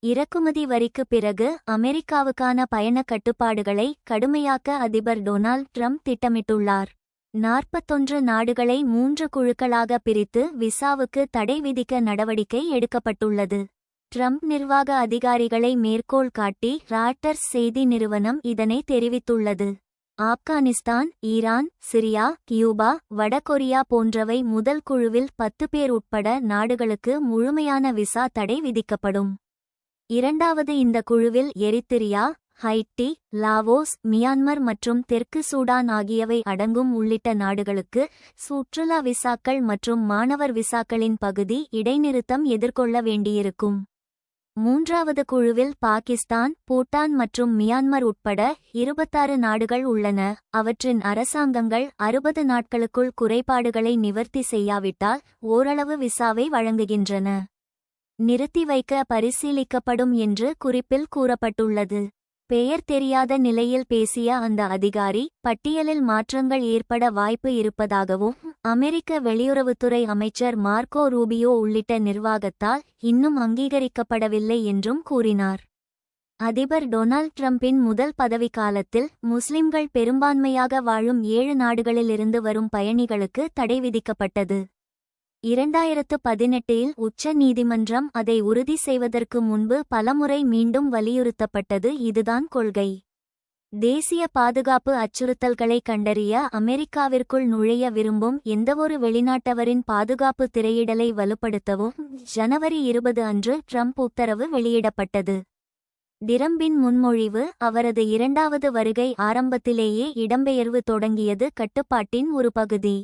இறக்குமதி வரிக்கு பிறகு அமெரிக்காவுக்கான பயண கட்டுப்பாடுகளை கடுமையாக்க அதிபர் டொனால்ட் ட்ரம்ப் திட்டமிட்டுள்ளார். 41 நாடுகளை 3 குழுக்களாக பிரித்து விசாவுக்கு தடை விதிக்க நடவடிக்கை எடுக்கப்பட்டுள்ளது. ட்ரம்ப் நிர்வாக அதிகாரிகளை மேற்கோள் காட்டி ராய்ட்டர்ஸ் செய்தி நிறுவனம் இதனை தெரிவித்துள்ளது. ஆப்கானிஸ்தான், ஈரான், சிரியா, கியூபா, வடகொரியா போன்றவை முதல் குழுவில் 10 பேர் உட்பட நாடுகளுக்கு முழுமையான விசா தடை விதிக்கப்படும். இரண்டாவது இந்த குழுவில் எரித்திரியா, ஹைட்டி, லாவோஸ், மியான்மர் மற்றும் தெற்கு சூடான் ஆகியவை அடங்கும். உள்ளிட்ட நாடுகளுக்கு சுற்றுலா விசாக்கள் மற்றும் மாணவர் விசாக்களின் பகுதி இடைநிறுத்தம் எதிர்கொள்ள வேண்டியிருக்கும். மூன்றாவது குழுவில் பாகிஸ்தான், பூட்டான் மற்றும் மியான்மர் உட்பட 26 நாடுகள் உள்ளன. அவற்றின் அரசாங்கங்கள் 60 நாட்களுக்குள் குறைபாடுகளை நிவர்த்தி செய்யாவிட்டால் ஓரளவு விசாவை வழங்குகின்றன. நிறுத்தி வைக்க பரிசீலிக்கப்படும் என்று குறிப்பில் கூறப்பட்டுள்ளது. பெயர் தெரியாத நிலையில் பேசிய அந்த அதிகாரி பட்டியலில் மாற்றங்கள் ஏற்பட வாய்ப்பு இருப்பதாகவும் அமெரிக்க வெளியுறவுத்துறை அமைச்சர் மார்க்கோ ரூபியோ உள்ளிட்ட நிர்வாகத்தால் இன்னும் அங்கீகரிக்கப்படவில்லை என்றும் கூறினார். அதிபர் டொனால்ட் ட்ரம்பின் முதல் பதவிக்காலத்தில் முஸ்லிம்கள் பெரும்பான்மையாக வாழும் 7 நாடுகளிலிருந்து வரும் பயணிகளுக்கு தடை விதிக்கப்பட்டது. 2018இல் உச்ச நீதிமன்றம் அதை உறுதி செய்வதற்கு முன்பு பலமுறை மீண்டும் வலியுறுத்தப்பட்டது இதுதான் கொள்கை. தேசிய பாதுகாப்பு அச்சுறுத்தல்களை கண்டறிய அமெரிக்காவிற்குள் நுழைய விரும்பும் எந்தவொரு வெளிநாட்டவரின் பாதுகாப்பு திரையிடலை வலுப்படுத்தவும் ஜனவரி 20 அன்று ட்ரம்ப் உத்தரவு வெளியிடப்பட்டது. டிரம்பின் முன்மொழிவு அவரது இரண்டாவது வருகை ஆரம்பத்திலேயே இடம்பெயர்வு தொடங்கியது கட்டுப்பாட்டின் ஒரு பகுதி.